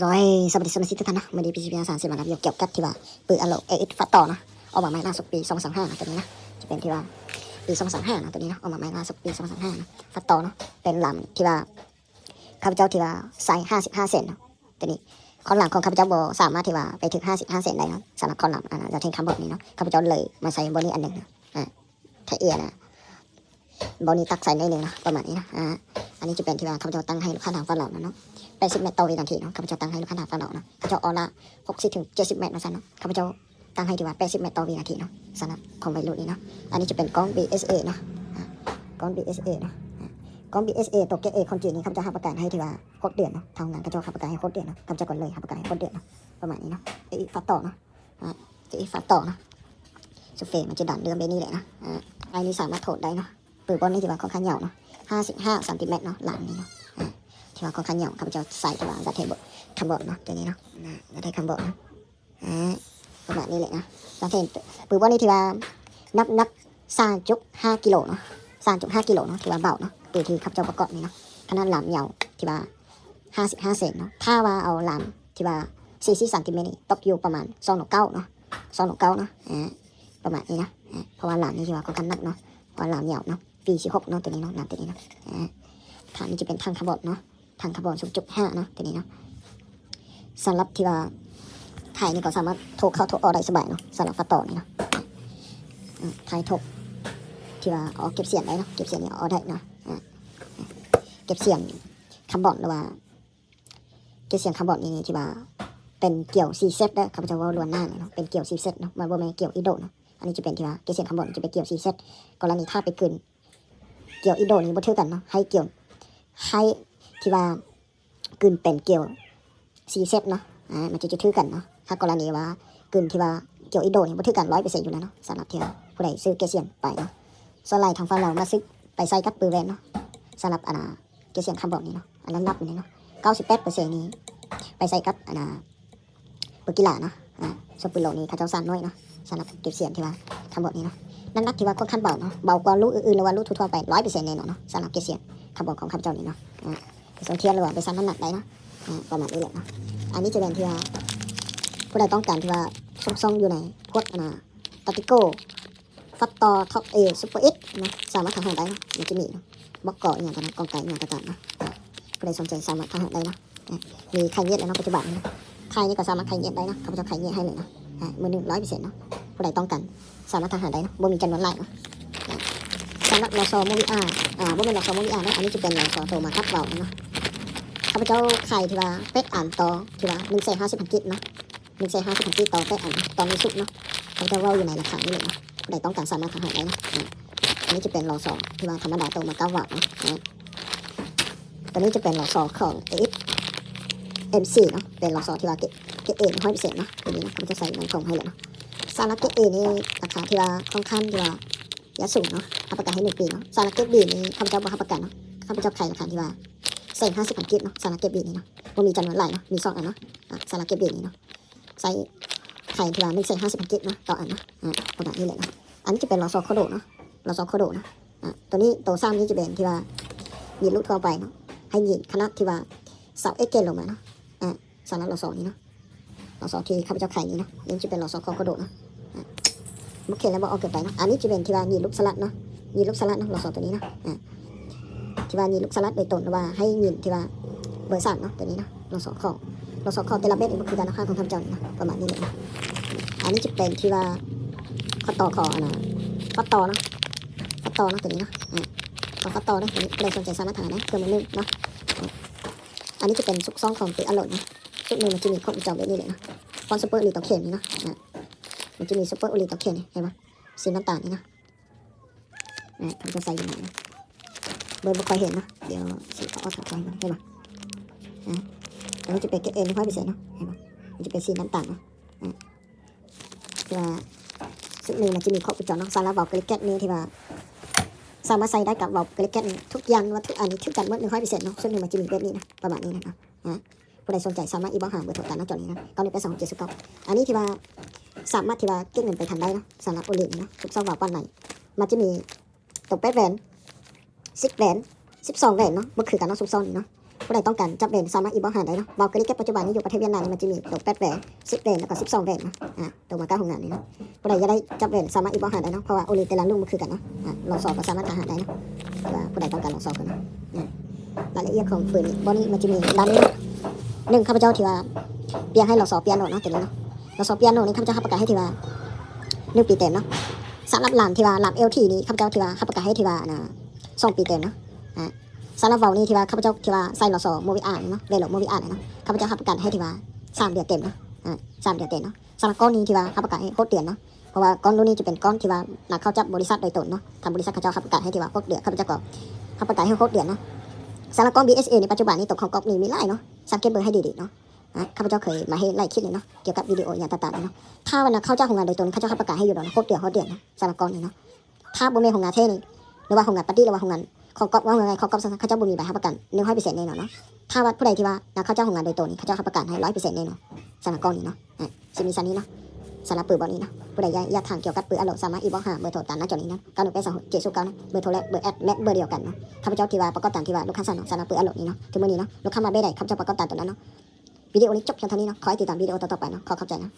rồi sau đó xin thân mới đi PCB sản sinh làm việcเกี่ยวกับที่ว่าปืนอโลเอชฟัดต่อนะออกมาใหม่ล่าสุดปี2025นะตัวนี้นะจะเป็นที่ว่าปี2025นะตัวนี้นะออกมาใหม่ล่าสุดปี2025นะฟัดต่อเนาะเป็นลำที่ว่าข้าพเจ้าที่ว่าใส่55เซนนะตัวนี้คอนหลังของข้าพเจ้าโบสามารถที่ว่าไปถึง55เซนได้นะสำหรับคอนหลังจะเทนคำบอกนี้เนาะข้าพเจ้าเลยมาใส่บนนี้อันหนึ่งนะไทเอียนะบนนี้ตักใส่ได้หนึ่งนะประมาณนี้นะอันนี้จะเป็นที่ว่าข้าพเจ้าตั้งให้ลูกค้าทางฝั่งเราเนาะ80 เมตรต่อวินาทีเนาะข้าพเจ้าตั้งให้ลูกค้าทางฝั่งเรานะข้าพเจ้าออละ60 ถึง 70 เมตรนะสันเนาะข้าพเจ้าตั้งให้ที่ว่า80 เมตรต่อวินาทีเนาะสำหรับของวัยรุ่นนี้เนาะอันนี้จะเป็นกล้อง BSA เนาะกล้อง BSA เนาะกล้อง BSA ตัวเกรด A คนจีนนี้ข้าพเจ้าให้ประกันให้ที่ว่า6 เดือนเนาะทางงานข้าพเจ้าให้ประกันให้6 เดือนเนาะข้าพเจ้าก่อนเลยให้ประกันให้6 เดือนเนาะประมาณนี้เนาะอีกฟัดต่อเนาะอีกฟัดต่อเนาะสุเฟมันจะดันเดิมไปนี่แหละนะไอ้นี่สามารถโถดได้เนาะปืนบอลนี่ที่ว่าค่อนข้างยาวเนาะ55 เซนติเมตรเนาะหลังนี้เนาะที่ว่าค่อนข้างยาวข้าพเจ้าใส่ที่ว่าจะเทบคำบอกเนาะตัวนี้เนาะจะได้คำบอกนะประมาณนี้เลยนะจะเทปืนบอลนี่ที่ว่านัก3.5 กิโลเนาะ3.5 กิโลเนาะที่ว่าเบาเนาะปืนที่ข้าพเจ้าประกอบนี่เนาะขนาดหลามยาวที่ว่า55 เซนเนาะถ้าว่าเอาหลามที่ว่า40 เซนติเมตรนี่ตกอยู่ประมาณ2.9เนาะ2.9เนาะประมาณนี้นะเพราะว่าหลามนี่ที่ว่าค่อนข้างหนักเนาะเพราะหลามยาวเนาะปี16เนาะตัวนี้เนาะหลามตัวนี้เนาะทางนี้จะเป็นทางคาร์บอนเนาะทางคาร์บอน0.5เนาะตัวนี้เนาะสำหรับที่ว่าไทยนี่ก็สามารถโทรเข้าโทรออกได้สบายเนาะสำหรับฟัดต่อนี่เนาะไทยโทรที่ว่าออกเก็บเสียงได้เนาะเก็บเสียงนี่ออกได้เนาะเก็บเสียงคาร์บอนหรือว่าเก็บเสียงคาร์บอนนี่ที่ว่าเป็นเกี่ยวซีเซตได้ข้าพเจ้าว่าล้วนหน้าเนาะเป็นเกี่ยวซีเซตเนาะมันบ่แม่นเกี่ยวอีโดเนาะอันนี้จะเป็นที่ว่าเก็บเสียงคาร์บอนจะเป็นเกี่ยวซีเซตกรณีถ้าไปกลืนเกี่ยวอีโดนี่บ่เท่ากันเนาะให้เกี่ยวให้ที่ว่ากลืนเป็นเกี่ยวซีเซตเนาะมันจะถือกันเนาะถ้ากรณีว่ากลืนที่ว่าเกี่ยวอีโดนี่บ่ถือกัน 100% อยู่แล้วเนาะสำหรับที่ผู้ใดซื้อเก็บเสียงไปเนาะส่วนไล่ทางฝั่งเรามาซื้อไปใส่กับปืนแวนเนาะสำหรับเก็บเสียงคาร์บอนนี่เนาะอันนั้นนับนี่เนาะ 98% นี้ไปใส่กับปืนกีฬาเนาะสปืนโลนี่เขาเจ้าสั่นน้อยเนาะสำหรับเก็บเสียงที่ว่าคาร์บอนนี่เนาะน้ำหนักที่ว่าค่อนข้างเบาเนาะเบากว่าลูกอื่นๆหรือว่าลูกทั่วๆไป 100% แน่นอนเนาะสำหรับเก็บเสียงคาร์บอนของข้าพเจ้านี่เนาะส่วนเทียนหรือว่าไปสั่นน้ำหนักได้เนาะประมาณนี้แหละเนาะอันนี้จะเป็นที่ว่าผู้ใดต้องการที่ว่าซ่องอยู่ในพวกตาติโก้ฟัตตอท็อปเอซูเปอร์เอ็กนะสามารถทำหาได้เนาะมันจะมีเนาะบล็อกเกาะอย่างต่างๆกองไก่อย่างต่างๆเนาะผู้ใดสนใจสามารถทำหาได้เนาะมีไข่เย็ดแล้วเนาะปัจจุบันนะไข่นี่ก็สามารถไข่เย็ดได้เนาะข้าพเจ้าไข่เย็ดให้เลยเนาะมือหนึ่ง100%เนาะผู้ใดต้องการสามารถทำหาได้เนาะบ่มีจำนวนหลายเนาะสำหรับลอซอโมวิอาบ่เป็นลอซอโมวิอาเนาะอันนี้จะเป็นลอซอโตมาครับเบาเนาะข้าพเจ้าไข่ที่ว่าเป็ดอ่านต่อที่ว่า150,000 กิกเนาะ150,000 กิกต่อเป็ดอ่านต่อมีสุกเนาะข้าพเจ้าว่าอยู่ในราคานี้เลยเนาะผู้ใดต้องการสามารถทำหาได้เนาะอันนี้จะเป็นลอซอที่ว่าธรรมดาโตมา9 วัตต์เนาะตัวนี้จะเป็นลอซอของ MC เนาะเป็นลอซอที่ว่าเกเอ100%เนาะตัวนี้นะข้าพเจ้าใส่ในกล่องให้เลยเนาะสำหรับเกเอนี่ราคาที่ว่าค่อนข้างที่ว่ายาสูงเนาะรับประกันให้1 ปีเนาะสำหรับเกบีนี่ข้าพเจ้าบ่รับประกันเนาะข้าพเจ้าขายราคาที่ว่า50,000 กิกเนาะสำหรับเกบีนี่เนาะบ่มีจำนวนหลายเนาะมี2 อันเนาะสำหรับเกบีนี่เนาะใส่ไข่ที่ว่า150,000 กิกเนาะต่ออันเนาะประมาณนี้เลยเนาะอันนี้จะเป็นลอซอโคโดเนาะลอซอโคโดเนาะตัวนี้ตัวซ้ำนี้จะเป็นที่ว่ายิงลูกทั่วไปเนาะให้ยิงขนาดที่ว่าเสาเอ็กเกนลงมาเนาะสำหรับลอซอนี้เนาะลอซอที่ข้าพเจ้าไข่นี้เนาะนี่จะเป็นลอซอโคโดเนาะโอเคแล้วบอกเอาเกิดไปเนาะอันนี้จะเป็นที่ว่ายิงลูกสลัดเนาะยิงลูกสลัดเนาะลอซอตัวนี้เนาะที่ว่ายิงลูกสลัดโดยตรงว่าให้ยิงที่ว่าเบอร์3เนาะตัวนี้เนาะลอซอคอเตลาเบสนี่ก็คือการค่าของข้าพเจ้าเนาะประมาณนี้เลยนะอันนี้จะเป็นที่ว่าข้อต่อคอฟัดต่อเนาะฟัดต่อเนาะตัวนี้เนาะฟัดต่อได้ตัวนี้ใครสนใจสามารถหาได้เกินมา1เนาะอันนี้จะเป็นซุกซ่องของปืนอโลดนะซุกนึงมันจะมีครบจอแบบนี้เลยนะฟอนซูเปอร์อุลิตอเคนนี่เนาะมันจะมีซูเปอร์อุลิตอเคนเห็นไหมสีน้ำตาลนี่นะผมจะใส่ยังไงนะเบอร์ไม่ค่อยเห็นนะเดี๋ยวสีเขาเอาถักไว้เห็นไหมอันนี้จะเป็นเกรดเอ100%เนาะเห็นไหมมันจะเป็นสีน้ำตาลเนาะที่ว่าซึ่งหนึ่งมันจะมีครบจอเนาะสำหรับเบาเกล็ดแก๊สนี่ที่ว่าสามารถใส่ได้กับเบาเกล็ดแก๊สทุกอย่างว่าทุกอันนี้ทุกกันเมื่อ100%เนาะซึ่งหนึ่งมันจะมีแบบนี้นะประมาณนี้นะผู้ใดสนใจสามารถอีบอกหาเบอร์โทรตามหน้าจอนี้นะ918279อันนี้ที่ว่าสามารถที่ว่าเก็บเงินไปทันได้เนาะสำหรับโอลินนะทุกซ่องเบาก้อนไหนมันจะมีตก8 แหวน10 แหวน12 แหวนเนาะมันคือการเนาะซุกซ่อนนี่เนาะ ผู้ใดต้องการจับเหรียญสามารถอีบอกหาได้เนาะบอกกระดิ่งปัจจุบันนี้อยู่ประเทศเวียดนามมันจะมีตัว8เหรียญ10เหรียญแล้วก็12เหรียญเนาะตัวมา9ของงานนี้เนาะผู้ใดจะได้จับเหรียญสามารถอีบอกหาได้เนาะเพราะว่าโอลีแต่ละรุ่นมันคือกันเนาะเราสอบก็สามารถหาได้เนาะว่าผู้ใดต้องการเราสอบกันเนาะรายละเอียดของปืนบอนี้มันจะมีด้านนี้หนึ่งข้าพเจ้าที่ว่าเปียให้เราสอบเปียโนเนาะตัวนี้เนาะเราสอบเปียโนนี้ข้าพเจ้าประกาศให้ที่ว่า1 ปีเต็มเนาะสำหรับหลานที่ว่าหลานLTนี้ข้าพเจ้าที่ว่าประกาศให้ที่ว่า2 ปีเต็มเนาะสำหรับเวานี่ที่ว่าข้าพเจ้าที่ว่าใส่หลอสอโมวิอาร์เนาะเวลโมวิอาร์เนาะข้าพเจ้าประกาศให้ที่ว่า3 เดือนเต็มเนาะ3 เดือนเต็มเนาะสำหรับก้อนนี้ที่ว่าประกาศให้6 เดือนเนาะเพราะว่าก้อนรุ่นนี้จะเป็นก้อนที่ว่าหนักเข้าจับบริษัทโดยตรงเนาะทำบริษัทข้าพเจ้าประกาศให้ที่ว่า6 เดือนข้าพเจ้าก็ประกาศให้6 เดือนเนาะสำหรับก้อน BSA ในปัจจุบันนี้ตกของก๊อกนี้มีไล่เนาะสังเกตเบอร์ให้ดีๆเนาะข้าพเจ้าเคยมาให้ไล่คลิปเลยเนาะเกี่ยวกับวิดีโออย่างต่างๆเนาะถ้าวันนั้นเข้าเจ้าของงานโดยตรงข้าเจ้าประกาศให้อยู่เนาะ6 เดือน6 เดือนนะสำหรับก้อนนี้เนาะถ้าบ่มีของงานเท่นี่หรือว่าของงานปาร์ตี้หรือว่าของงานของก๊อกว่าไงของก๊อกข้าเจ้าบ่มีใบรับประกัน100%แน่นอนเนาะถ้าว่าผู้ใดที่ว่าเข้าเจ้าของงานโดยตรงนี่ข้าเจ้ารับประกันให้100%แน่นอนสำหรับก้อนนี้เนาะสิมีซันนี้เนาะสำหรับปืนบอลนี้เนาะผู้ใดอยากถามเกี่ยวกับปืนอโลสามารถอีบอกหาเบอร์โทรตามหน้าจอนี้นะ9182 709นะเบอร์โทรและเบอร์แอดและเบอร์เดียวกันเนาะข้าพเจ้าที่ว่าประกอบตามที่ว่าลูกค้าสั่งสำหรับปืนอโลนี้เนาะถึงมื้อนี้เนาะลูกค้ามาได้ใดข้าพเจ้าประกอบตามตัวนั้นเนาะวิดีโอนี้จบเพียงเท่านี้เนาะขอให้ติดตามวิดีโอต่อๆไปเนาะขอเข้าใจนะ